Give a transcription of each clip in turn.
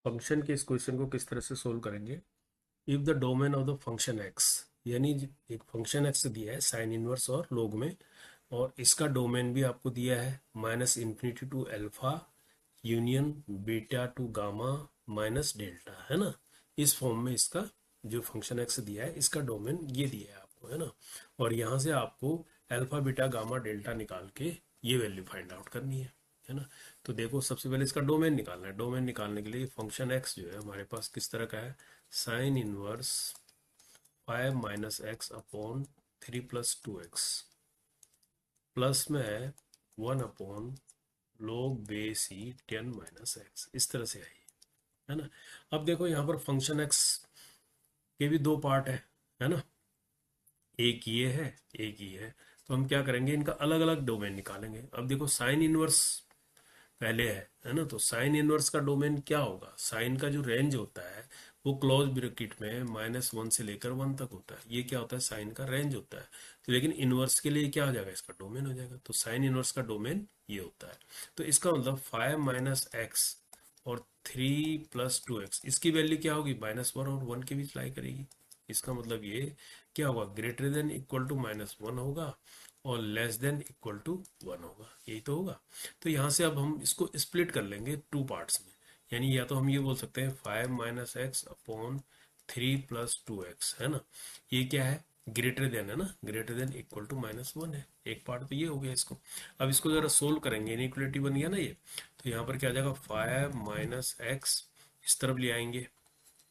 Function के इस question को किस तरह से सोल्व करेंगे। If the domain of the function x, यानी एक फंक्शन एक्स दिया है साइन इनवर्स और लोग में, और इसका डोमेन भी आपको दिया है minus infinity to alpha union beta to gamma minus delta, है ना। इस फॉर्म में इसका जो फंक्शन एक्स दिया है इसका डोमेन ये दिया है आपको, है ना। और यहाँ से आपको अल्फा बीटा गामा डेल्टा निकाल के ये वैल्यू फाइंड आउट करनी है ना। तो देखो सबसे पहले इसका डोमेन निकालना है। डोमेन निकालने के लिए फंक्शन एक्स जो है हमारे पास किस तरह का है, sine inverse 5 - x upon 3 + 2x plus में है 1/log बेस ही 10 - x, इस तरह से है ना। अब देखो यहाँ पर फंक्शन एक्स के भी दो पार्ट है ना। एक ये है, एक ये है। तो हम क्या करेंगे, इनका अलग अलग डोमेन निकालेंगे। अब देखो साइन इनवर्स पहले है ना। तो साइन इनवर्स का डोमेन क्या होगा, साइन का जो रेंज होता है वो क्लोज ब्रैकेट में -1 से लेकर 1 तक होता है। ये क्या होता है, साइन का रेंज होता है। तो लेकिन इनवर्स के लिए क्या हो जाएगा, इसका डोमेन हो जाएगा। तो साइन इनवर्स का डोमेन ये होता है। तो इसका मतलब 5 - x और 3 + 2x, इसकी वैल्यू क्या होगी, -1 और 1 के बीच लाई करेगी। इसका मतलब ये क्या होगा, ग्रेटर देन इक्वल टू -1 होगा और लेस देन इक्वल टू 1 होगा, यही तो होगा। तो यहाँ से अब हम इसको स्प्लिट कर लेंगे टू पार्ट्स में। यानी या तो हम ये बोल सकते हैं 5 - x अपॉन 3 + 2x, है ना। ये क्या है, ग्रेटर देन, है ना, ग्रेटर देन इक्वल टू -1 है। एक पार्ट तो ये हो गया इसको। अब इसको जरा सोल्व करेंगे, इनइक्वलिटी बन गया ना ये। तो यहाँ पर क्या आ जाएगा, 5 - x इस तरफ ले आएंगे,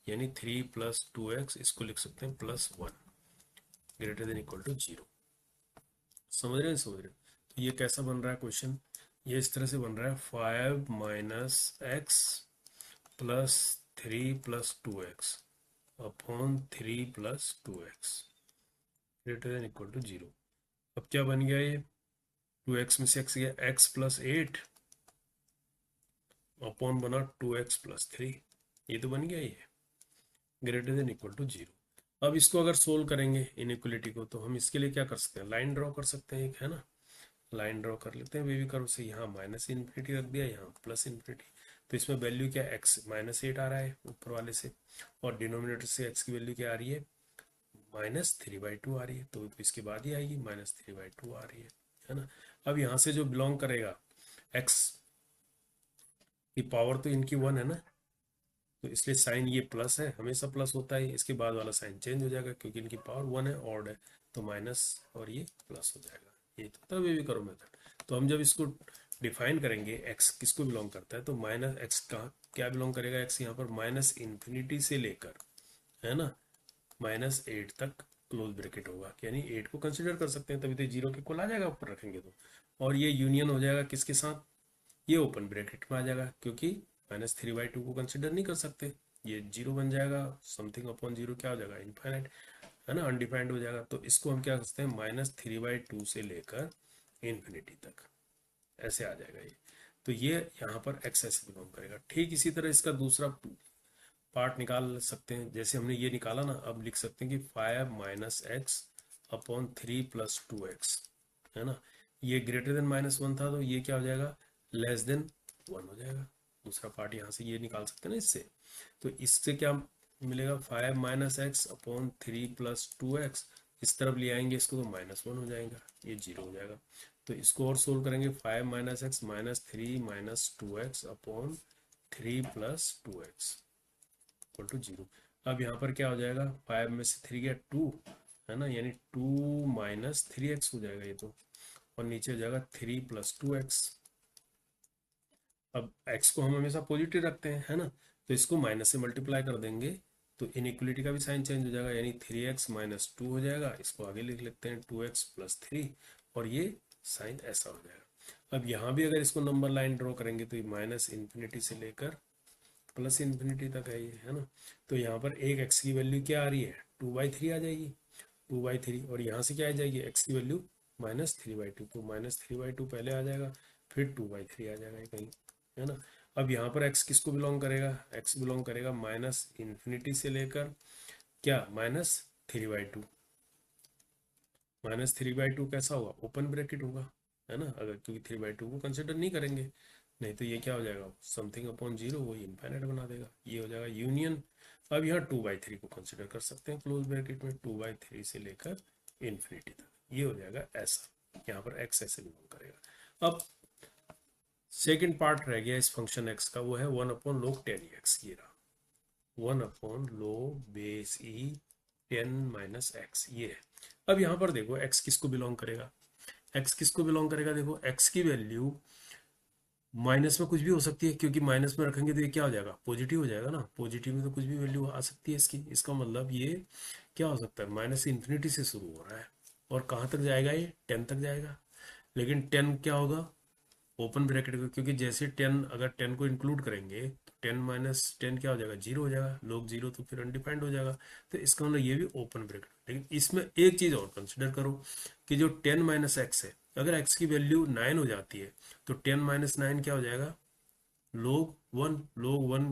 यानी 3 + 2x, इसको लिख सकते हैं +1, ग्रेटर देन इक्वल टू 0। समझ रहे हैं, समझ रहे हैं। तो ये कैसा बन रहा है क्वेश्चन, ये इस तरह से बन रहा है, 5 - x +3 + 2x upon 3 + 2x greater than equal to 0। अब क्या बन गया ये, 2x में से x गया, x + 8 अपॉन बना 2x + 3, ये तो बन गया ये, ग्रेटर देन इक्वल टू 0। अब इसको अगर सोल्व करेंगे इनइक्वलिटी को, तो हम इसके लिए क्या कर सकते हैं, लाइन ड्रॉ कर सकते हैं एक, है ना। लाइन ड्रॉ कर लेते हैं बेबी कर्व से। यहाँ माइनस इन्फिनिटी रख दिया, यहाँ प्लस इन्फिनिटी। तो इसमें वैल्यू क्या, एक्स -8 आ रहा है ऊपर वाले से, और डिनोमिनेटर से एक्स की वैल्यू क्या आ रही है, -3/2 आ रही है। तो इसके बाद ही आएगी, -3/2 आ रही है ना। अब यहाँ से जो बिलोंग करेगा, एक्स की पावर तो इनकी 1 है ना, तो इसलिए साइन ये प्लस है, हमेशा प्लस होता है। इसके बाद वाला साइन चेंज हो जाएगा क्योंकि इनकी पावर 1 है, ऑड है, तो माइनस और ये प्लस हो जाएगा। ये तो था बेबी करो मेथड। तो हम जब इसको डिफाइन करेंगे, एक्स किसको बिलोंग करता है, तो -x का क्या बिलोंग करेगा, एक्स यहाँ पर -इन्फिनिटी से लेकर, है ना, -8 तक क्लोज ब्रैकेट होगा। यानी 8 को कंसिडर कर सकते हैं, तभी तो 0 के इक्वल आ जाएगा ऊपर रखेंगे तो। और ये यूनियन हो जाएगा किसके साथ, ये ओपन ब्रैकेट में आ जाएगा, क्योंकि -3/2 को कंसिडर नहीं कर सकते। ये 0 बन जाएगा, समथिंग अपॉन 0 क्या हो जाएगा, इनफाइनाइट, है ना, अनडिफाइंड हो जाएगा। तो इसको हम क्या कर सकते हैं, -3/2 से लेकर इन्फिनिटी तक, ऐसे आ जाएगा ये। तो ये यहाँ पर एक्स ऐसे बिलोंग करेगा। ठीक इसी तरह इसका दूसरा पार्ट निकाल सकते हैं, जैसे हमने ये निकाला ना, अब लिख सकते हैं कि 5 - x अपॉन 3 + 2x, है ना। ये ग्रेटर देन -1 था, तो ये क्या हो जाएगा, लेस देन 1 हो जाएगा। दूसरा पार्ट यहाँ से ये निकाल सकते हैं ना इससे। तो इससे क्या मिलेगा, 5 - x अपॉन 3 + 2x, इस तरफ ले आएंगे इसको तो -1 हो जाएगा, ये 0 हो जाएगा। तो इसको और सोल्व करेंगे, 5 - x -3 - 2x upon 3 + 2x equal to 0। अब यहाँ पर क्या हो जाएगा, 5 में से 3 गया 2, है ना, यानी 2 - 3x हो जाएगा ये तो। और नीचे हो जाएगा 3 + 2x। अब x को हम हमेशा पॉजिटिव रखते हैं, है ना, तो इसको माइनस से मल्टीप्लाई कर देंगे तो इनइक्वलिटी का भी साइन चेंज हो जाएगा, यानी 3x - 2 हो जाएगा। इसको आगे लिख लेते हैं 2x + 3, और ये साइन ऐसा हो जाएगा। अब यहाँ भी अगर इसको नंबर लाइन ड्रॉ करेंगे तो ये -इन्फिनिटी से लेकर +इन्फिनिटी तक है ये, है ना। तो यहाँ पर एक x की वैल्यू क्या आ रही है, 2/3 आ जाएगी, 2/3। और यहाँ से क्या आ जाएगी, x की वैल्यू -3/2, तो -3/2 पहले आ जाएगा, फिर 2/3 आ जाएगा कहीं, है ना। अब यहाँ पर x किसको बिलोंग करेगा, x बिलोंग करेगा -इन्फिनिटी से लेकर क्या, -3/2। -3/2 कैसा होगा, ओपन ब्रैकेट होगा, है ना, अगर क्योंकि 3/2 को कंसिडर नहीं करेंगे नहीं तो ये क्या हो जाएगा, समथिंग अपॉन जीरो, वो इनफाइनाइट बना देगा, ये हो जाएगा यूनियन। अब यहाँ 2/3 को कंसिडर कर सकते हैं क्लोज ब्रैकेट में, 2/3 से लेकर इन्फिनिटी तक, ये हो जाएगा ऐसा, यहाँ पर एक्स ऐसे बिलोंग करेगा। अब सेकेंड पार्ट रह गया इस फंक्शन एक्स का, वो है 1/log 10x, ये रहा 1/log (10 - x), ये है। अब यहाँ पर देखो x किसको बिलोंग करेगा, x किसको बिलोंग करेगा, देखो x की वैल्यू माइनस में कुछ भी हो सकती है, क्योंकि माइनस में रखेंगे तो ये क्या हो जाएगा, पॉजिटिव हो जाएगा ना, पॉजिटिव में तो कुछ भी वैल्यू आ सकती है इसकी, इसका मतलब ये क्या हो सकता है, माइनस इन्फिनिटी से शुरू हो रहा है और कहाँ तक जाएगा, ये 10 तक जाएगा। लेकिन 10 क्या होगा, ओपन ब्रैकेट को, क्योंकि जैसे 10 अगर 10 को इंक्लूड करेंगे तो 10 - 10 क्या हो जाएगा, जीरो हो जाएगा, लोग जीरो तो फिर अनडिफाइंड हो जाएगा, तो इसका मतलब ये भी ओपन ब्रैकेट। लेकिन इसमें एक चीज और कंसिडर करो कि जो 10 - x है, अगर x की वैल्यू 9 हो जाती है तो 10 - 9 क्या हो जाएगा, log 1, log 1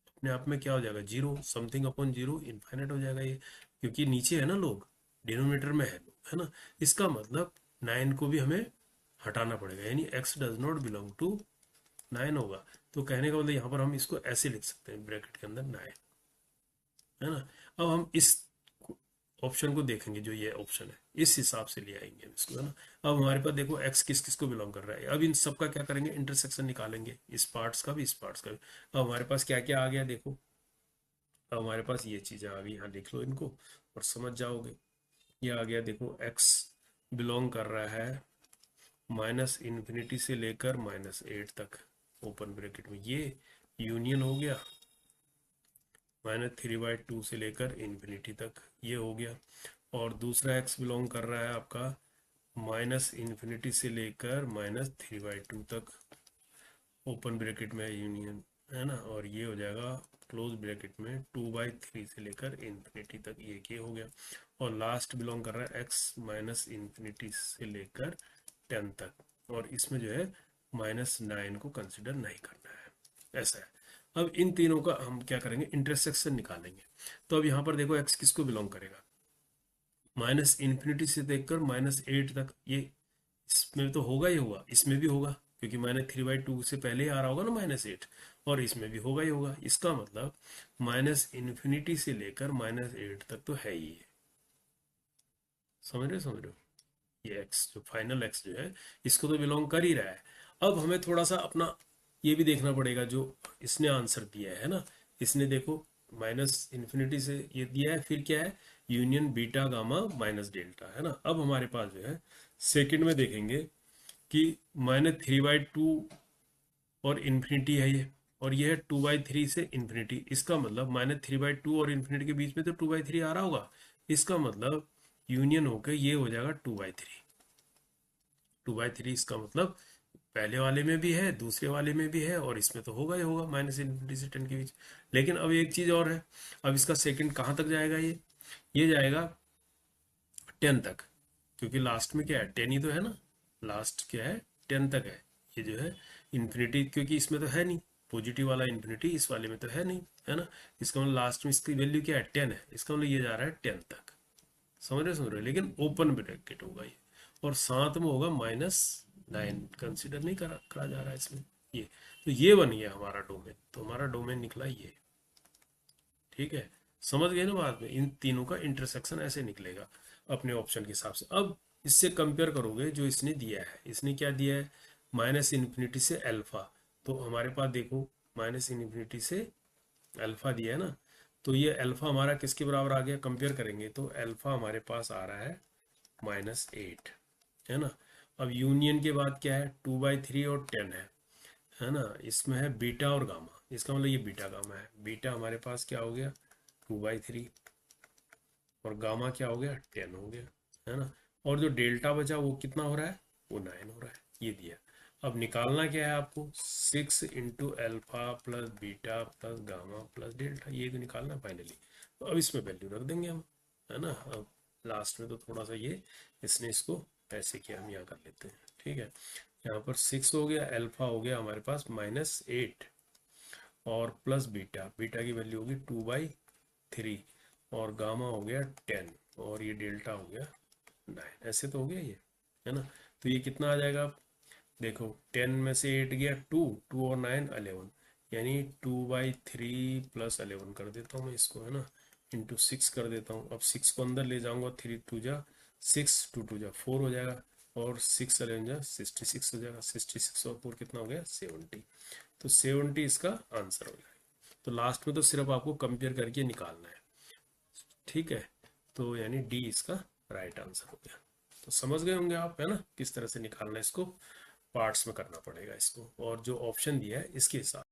अपने आप में क्या हो जाएगा, zero, something upon zero, infinite हो जाएगा ये, क्योंकि नीचे है ना लोग, डिनोमिनेटर में है लोग, है ना। इसका मतलब 9 को भी हमें हटाना पड़ेगा, यानी x does not belong to 9 होगा। तो कहने का मतलब यहाँ पर हम इसको ऐसे लिख सकते हैं ब्रैकेट के अंदर 9, है ना। अब हम इस ऑप्शन को देखेंगे, जो ये ऑप्शन है इस हिसाब से ले आएंगे हम इसको, है ना। अब हमारे पास देखो x किस किस को बिलोंग कर रहा है, अब इन सब का क्या करेंगे, इंटरसेक्शन निकालेंगे, इस पार्ट्स का भी इस पार्ट्स का भी। अब हमारे पास क्या क्या आ गया देखो, अब हमारे पास ये चीजें आ गई, यहाँ लिख लो इनको और समझ जाओगे। ये आ गया देखो, x बिलोंग कर रहा है -इन्फिनिटी से लेकर -8 तक, ओपन ब्रैकेट में, ये यूनियन हो गया, -3/2 से लेकर इन्फिनिटी तक, ये हो गया। और दूसरा x बिलोंग कर रहा है आपका -इन्फिनिटी से लेकर -3/2 तक, ओपन ब्रैकेट में यूनियन, है ना। और ये हो जाएगा क्लोज ब्रैकेट में 2/3 से लेकर इन्फिनिटी तक, ये हो गया। और लास्ट बिलोंग कर रहा है x -इन्फिनिटी से लेकर 10 तक, और इसमें जो है -9 को कंसिडर नहीं करना है, ऐसा है। अब इन तीनों का हम क्या करेंगे, इंटरसेक्शन निकालेंगे। तो अब यहाँ पर देखो x किसको बिलोंग करेगा, -इन्फिनिटी से देखकर -8 तक, ये इसमें तो होगा ही होगा, इसमें भी होगा, क्योंकि -3/2 से पहले ही आ रहा होगा ना -8, और इसमें भी होगा ही होगा। इसका मतलब -इन्फिनिटी से लेकर -8 तक तो है ही है, समझ रहे हो, ये एक्स जो फाइनल एक्स जो है, इसको तो बिलोंग कर ही रहा है। अब हमें थोड़ा सा अपना ये भी देखना पड़ेगा, जो इसने आंसर दिया है ना, इसने देखो -इन्फिनिटी से ये दिया है, फिर क्या है, union beta gamma minus delta, है ना। अब हमारे पास जो है सेकंड में देखेंगे कि -3/2 और इन्फिनिटी है ये, और ये है 2/3 से इन्फिनिटी, इसका मतलब -3/2 और इन्फिनिटी के बीच में तो 2/3 आ रहा होगा, इसका मतलब यूनियन होकर ये हो जाएगा 2/3। 2/3 इसका मतलब पहले वाले में भी है, दूसरे वाले में भी है, और इसमें तो होगा ही होगा, -इन्फिनिटी से 10 के बीच। लेकिन अब एक चीज और है, अब इसका सेकंड कहाँ तक जाएगा, ये जाएगा 10 तक, क्योंकि लास्ट में क्या है, 10 ही तो है ना, लास्ट क्या है, 10 तक है। ये जो है इन्फिनिटी, क्योंकि इसमें तो है नहीं, पॉजिटिव वाला इन्फिनिटी इस वाले में तो है नहीं, है ना। इसका मतलब लास्ट में इसकी वैल्यू क्या है, 10 है, इसका मतलब ये जा रहा है 10 तक, समझ रहे हो, लेकिन ओपन ब्रैकेट होगा ये, और साथ में होगा -9, कंसिडर नहीं करा जा रहा है इसमें ये। तो ये बन गया हमारा डोमेन, तो हमारा डोमेन निकला ये, ठीक है। समझ गए ना बात में, इन तीनों का इंटरसेक्शन ऐसे निकलेगा अपने ऑप्शन के हिसाब से। अब इससे कंपेयर करोगे जो इसने दिया है, इसने क्या दिया है, -इन्फिनिटी से अल्फा, तो हमारे पास देखो -इन्फिनिटी से अल्फा दिया है ना, तो ये अल्फा हमारा किसके बराबर आ गया, कंपेयर करेंगे तो अल्फा हमारे पास आ रहा है -8, है ना। अब यूनियन के बाद क्या है, 2/3 और 10 है ना। इसमें है बीटा और गामा, इसका मतलब ये बीटा गामा है, बीटा हमारे पास क्या हो गया 2/3, और गामा क्या हो गया 10 हो गया, है ना। और जो डेल्टा बचा वो कितना हो रहा है, वो 9 हो रहा है, ये दिया। अब निकालना क्या है आपको, 6 into alpha plus beta plus gamma plus delta, ये तो निकालना फाइनली। तो अब इसमें वैल्यू रख देंगे हम, है ना। अब लास्ट में तो थोड़ा सा ये इसने इसको ऐसे किया, हम यहाँ कर लेते हैं, ठीक है। यहाँ पर 6 हो गया, अल्फा हो गया हमारे पास -8, और प्लस बीटा, बीटा की वैल्यू होगी 2/3, और गामा हो गया 10, और ये डेल्टा हो गया 9, ऐसे तो हो गया ये, है ना। तो ये कितना आ जाएगा, देखो 10 में से 8 गया 2, 2 और 9 11, यानी 2/3 प्लस 11 कर देता हूँ मैं इसको, है ना, इंटू 6 कर देता हूँ। अब 6 को अंदर ले जाऊंगा, 3 2 जा 6, 2 2 जा 4 हो जाएगा, और 6 11 जा 66 हो जाएगा। 66 और 4 कितना हो गया 70। तो 70 इसका आंसर हो जाएगा। तो लास्ट में तो सिर्फ आपको कंपेयर करके निकालना है, ठीक है। तो यानी डी इसका राइट आंसर हो गया। तो समझ गए होंगे आप, है ना, किस तरह से निकालना है इसको। पार्ट्स में करना पड़ेगा इसको, और जो ऑप्शन दिया है इसके हिसाब